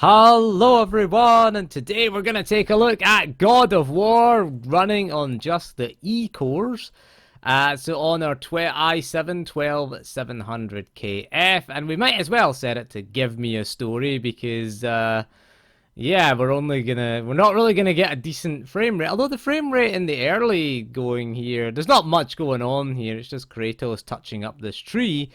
Hello everyone, and today we're going to take a look at God of War running on just the E cores. So on our i7-12700KF, and we might as well set it to give me a story because yeah, we're not really gonna get a decent frame rate. Although the frame rate in the early going here, there's not much going on here. It's just Kratos touching up this tree.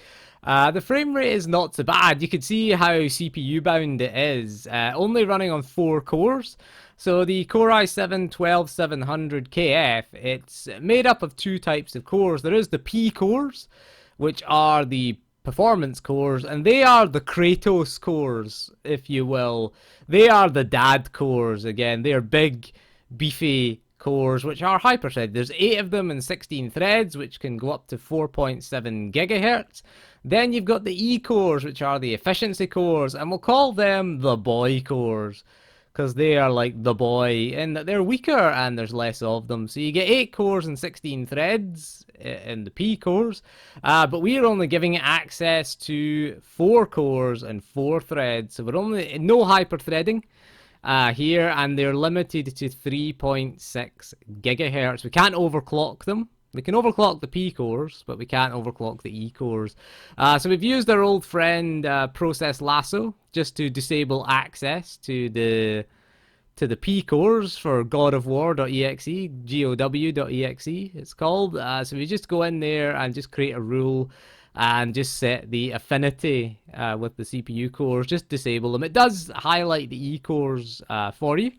The frame rate is not so bad. You can see how CPU bound it is. Only running on 4 cores. So the Core i7-12700KF, it's made up of 2 types of cores. There is the P cores, which are the performance cores, and they are the Kratos cores, if you will. They are the dad cores. Again, they are big, beefy cores, which are hyper-threaded. There's 8 of them and 16 threads, which can go up to 4.7 gigahertz. Then you've got the E cores, which are the efficiency cores, and we'll call them the boy cores, because they are like the boy, and they're weaker and there's less of them. So you get 8 cores and 16 threads in the P cores, but we are only giving it access to 4 cores and 4 threads. So we're only no hyper threading here, and they're limited to 3.6 gigahertz. We can't overclock them. We can overclock the P cores, but we can't overclock the E cores. So we've used our old friend Process Lasso just to disable access to the P cores for God of War.exe, GOW.exe it's called. So we just go in there and just create a rule and just set the affinity with the CPU cores, just disable them. It does highlight the E cores for you.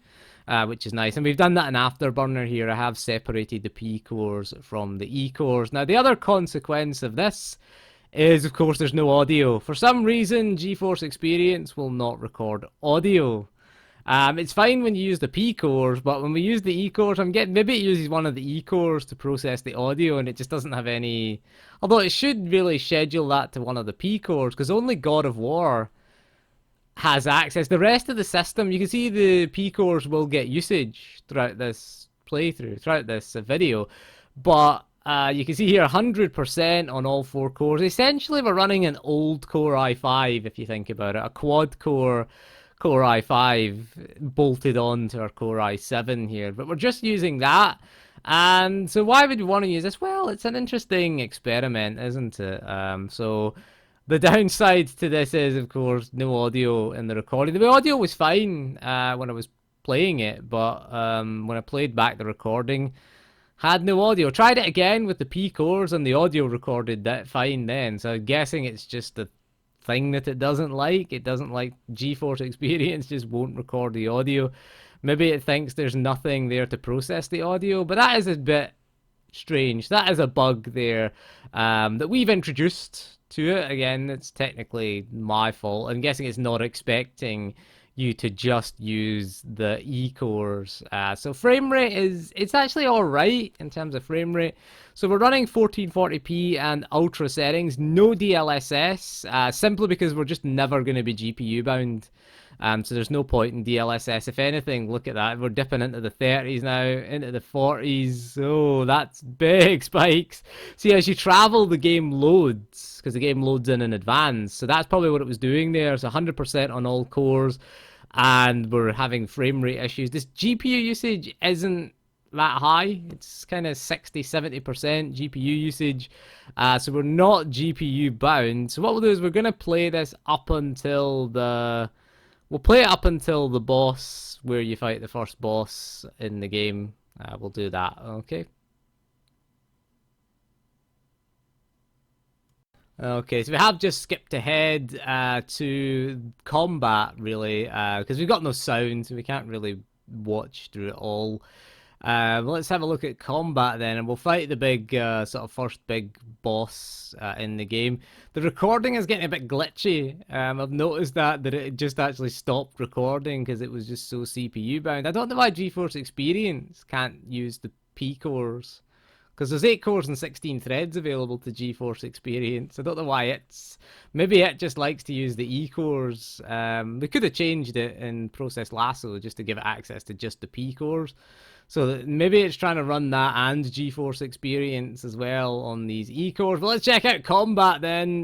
Which is nice, and we've done that in Afterburner here. I have separated the P cores from the E cores. Now, the other consequence of this is, of course, there's no audio. For some reason, GeForce Experience will not record audio. It's fine when you use the P cores, but when we use the E cores, maybe it uses one of the E cores to process the audio, and it just doesn't have any. Although it should really schedule that to one of the P cores, because only God of War has access. The rest of the system, you can see the P cores will get usage throughout this playthrough, throughout this video, but you can see here 100% on all 4 cores. Essentially, we're running an old Core i5, if you think about it, a quad-core Core i5 bolted on to our Core i7 here, but we're just using that. And so why would we want to use this? Well, it's an interesting experiment, isn't it? So the downside to this is, of course, no audio in the recording. The audio was fine when I was playing it, but when I played back the recording, had no audio. Tried it again with the P cores, and the audio recorded that fine then. So I'm guessing it's just the thing that it doesn't like. It doesn't like GeForce Experience, just won't record the audio. Maybe it thinks there's nothing there to process the audio, but that is a bit strange. That is a bug there that we've introduced to it. Again, it's technically my fault. I'm guessing it's not expecting you to just use the E cores. So frame rate it's actually alright in terms of frame rate. So we're running 1440p and ultra settings, no DLSS, simply because we're just never going to be GPU bound. So there's no point in DLSS. If anything, look at that. We're dipping into the 30s now, into the 40s. Oh, that's big spikes. See, as you travel, the game loads, because the game loads in advance. So that's probably what it was doing there. It's 100% on all cores, and we're having frame rate issues. This GPU usage isn't that high. It's kind of 60-70% GPU usage. So we're not GPU bound. So what we'll do is we're going to play this up until the... We'll play it up until the boss, where you fight the first boss in the game. We'll do that, okay? Okay, so we have just skipped ahead to combat, really, because we've got no sound, so we can't really watch through it all. Let's have a look at combat then, and we'll fight the big, sort of first big boss in the game. The recording is getting a bit glitchy. I've noticed that it just actually stopped recording because it was just so CPU bound. I don't know why GeForce Experience can't use the P cores, because there's 8 cores and 16 threads available to GeForce Experience. I don't know why it's... Maybe it just likes to use the E cores. We could have changed it in Process Lasso just to give it access to just the P cores. So maybe it's trying to run that and GeForce Experience as well on these E cores. But let's check out combat then.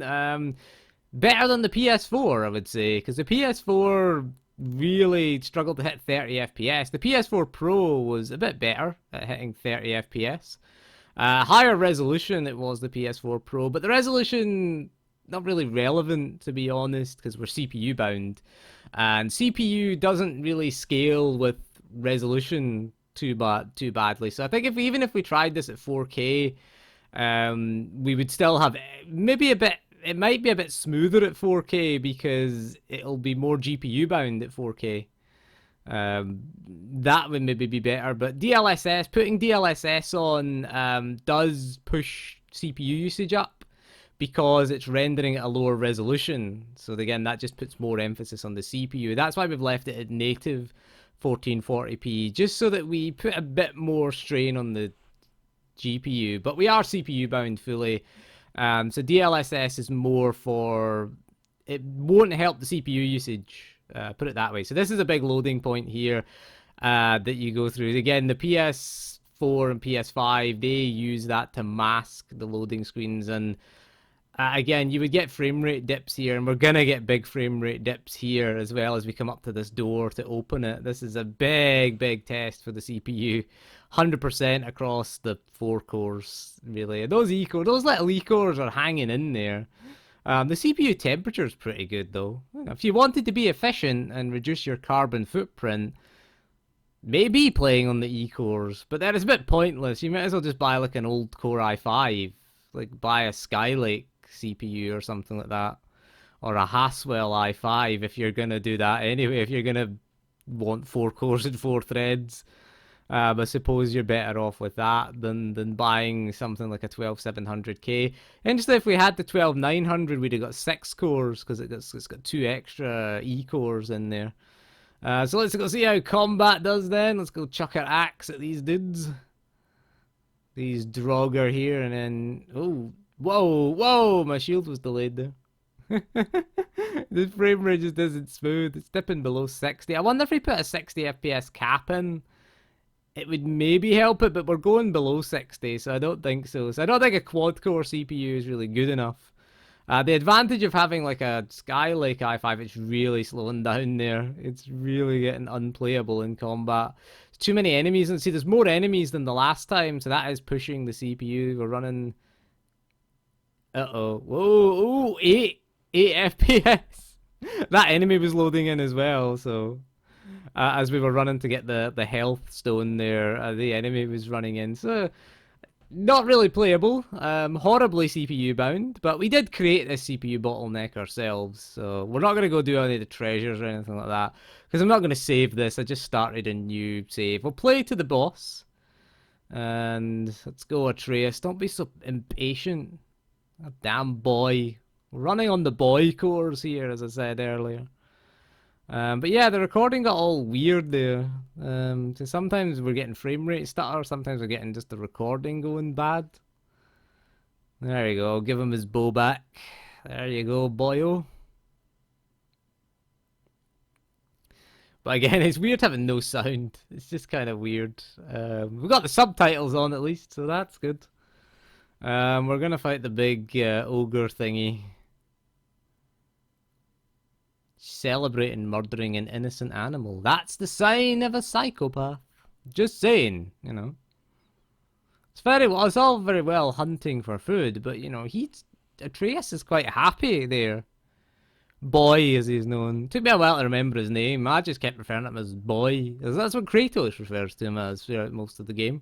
Better than the PS4, I would say, because the PS4 really struggled to hit 30 FPS. The PS4 Pro was a bit better at hitting 30 FPS. Higher resolution it was the PS4 Pro, but the resolution not really relevant to be honest because we're CPU bound, and CPU doesn't really scale with resolution too badly. So I think even if we tried this at 4K, we would still have maybe a bit. It might be a bit smoother at 4K because it'll be more GPU bound at 4K. That would maybe be better, but putting DLSS on does push CPU usage up because it's rendering at a lower resolution. So again, that just puts more emphasis on the CPU. That's why we've left it at native 1440p, just so that we put a bit more strain on the GPU. But we are CPU bound fully. So DLSS is more for, it won't help the CPU usage. Put it that way. So this is a big loading point here that you go through. Again, the PS4 and PS5, they use that to mask the loading screens. And again, you would get frame rate dips here, and we're going to get big frame rate dips here as well as we come up to this door to open it. This is a big test for the CPU. 100% across the 4 cores, really. Those little E-cores are hanging in there. The CPU temperature is pretty good, though. If you wanted to be efficient and reduce your carbon footprint, maybe playing on the E-cores, but that is a bit pointless. You might as well just buy like an old Core i5, like buy a Skylake CPU or something like that, or a Haswell i5 if you're gonna do that anyway. If you're gonna want 4 cores and 4 threads. I suppose you're better off with that than buying something like a 12700K. Interesting, if we had the 12900, we'd have got 6 cores because it's got 2 extra E cores in there. So let's go see how combat does then. Let's go chuck our axe at these dudes. These Draugr here, and then whoa, my shield was delayed there. The frame rate just isn't smooth. It's dipping below 60. I wonder if we put a 60 FPS cap in, it would maybe help it, but we're going below 60, so I don't think so. So I don't think a quad-core CPU is really good enough. The advantage of having like a Skylake i5, it's really slowing down there. It's really getting unplayable in combat. There's too many enemies, and see, there's more enemies than the last time, so that is pushing the CPU. We're running... Whoa, 8 FPS. That enemy was loading in as well, so... as we were running to get the health stone there, the enemy was running in. So, not really playable. Horribly CPU bound, but we did create this CPU bottleneck ourselves. So, we're not going to go do any of the treasures or anything like that, because I'm not going to save this. I just started a new save. We'll play to the boss. And let's go, Atreus. Don't be so impatient. Oh, damn boy. We're running on the boy cores here, as I said earlier. But yeah, the recording got all weird there. So sometimes we're getting frame rate stutter, sometimes we're getting just the recording going bad. There you go, give him his bow back. There you go, boyo. But again, it's weird having no sound. It's just kind of weird. We've got the subtitles on at least, so that's good. We're gonna fight the big ogre thingy. Celebrating murdering an innocent animal. That's the sign of a psychopath. Just saying, you know. It's all very well hunting for food, but you know, Atreus is quite happy there. Boy, as he's known. Took me a while to remember his name. I just kept referring to him as Boy. That's what Kratos refers to him as throughout most of the game.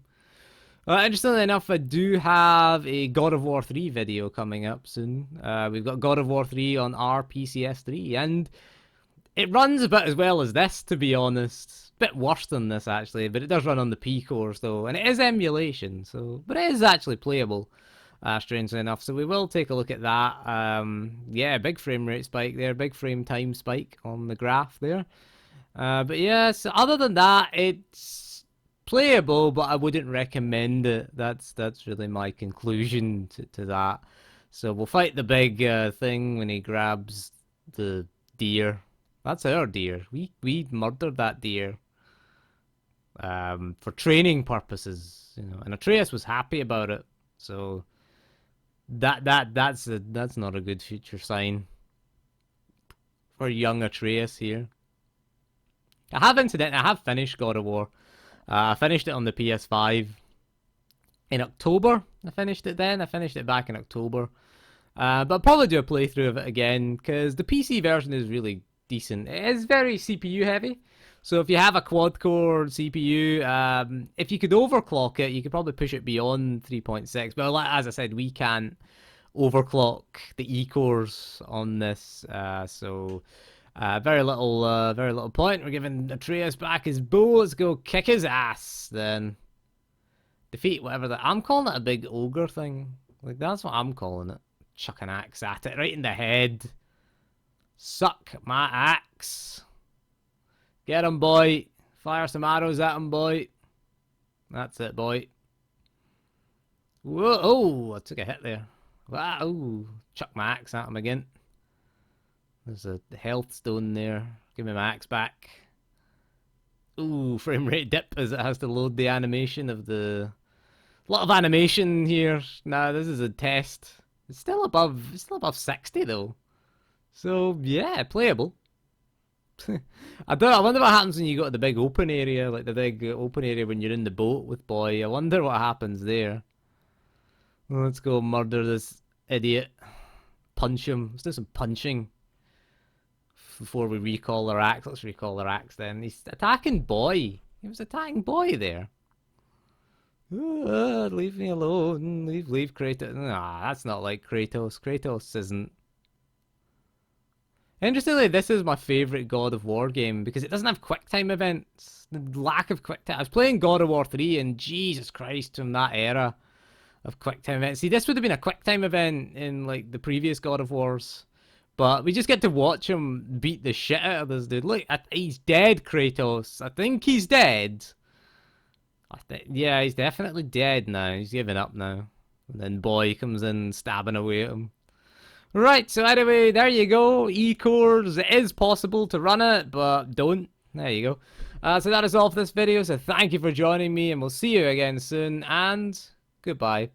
Interestingly enough, I do have a God of War 3 video coming up soon. We've got God of War 3 on our PCS3, and it runs about as well as this, to be honest. Bit worse than this, actually, but it does run on the P cores, though, and it is emulation, but it is actually playable, strangely enough, so we will take a look at that. Yeah, big frame rate spike there, big frame time spike on the graph there. But yeah, so other than that, it's playable, but I wouldn't recommend it. That's really my conclusion to that. So we'll fight the big thing when he grabs the deer. That's our deer. We murdered that deer for training purposes, you know. And Atreus was happy about it. So that's not a good future sign for young Atreus here. I have finished God of War. I finished it on the PS5 in October. I finished it then. I finished it back in October. But I'll probably do a playthrough of it again, because the PC version is really decent. It is very CPU heavy. So if you have a quad-core CPU, if you could overclock it, you could probably push it beyond 3.6. But as I said, we can't overclock the E-cores on this. Very little point. We're giving Atreus back his bow. Let's go kick his ass, then. Defeat whatever that... I'm calling it a big ogre thing. Like, that's what I'm calling it. Chuck an axe at it, right in the head. Suck my axe. Get him, boy. Fire some arrows at him, boy. That's it, boy. Whoa, oh, I took a hit there. Wow, chuck my axe at him again. There's a health stone there. Give me my axe back. Ooh, frame rate dip as it has to load the animation of the... A lot of animation here. Nah, this is a test. It's still above 60 though. So yeah, playable. I wonder what happens when you go to the big open area, like the big open area when you're in the boat with Boy. I wonder what happens there. Well, let's go murder this idiot. Punch him. Let's do some punching before we recall our axe. Let's recall our axe then. He's attacking Boy. He was attacking Boy there. Leave me alone. Leave Kratos. Nah, that's not like Kratos. Kratos isn't. Interestingly, this is my favourite God of War game because it doesn't have QuickTime events. The lack of QuickTime. I was playing God of War 3 and Jesus Christ, from that era of QuickTime events. See, this would have been a QuickTime event in like the previous God of Wars. But we just get to watch him beat the shit out of this dude. Look, he's dead, Kratos. I think he's dead. Yeah, he's definitely dead now. He's giving up now. And then Boy comes in stabbing away at him. Right, so anyway, there you go. E-cores, it is possible to run it, but don't. There you go. So that is all for this video, so thank you for joining me, and we'll see you again soon, and goodbye.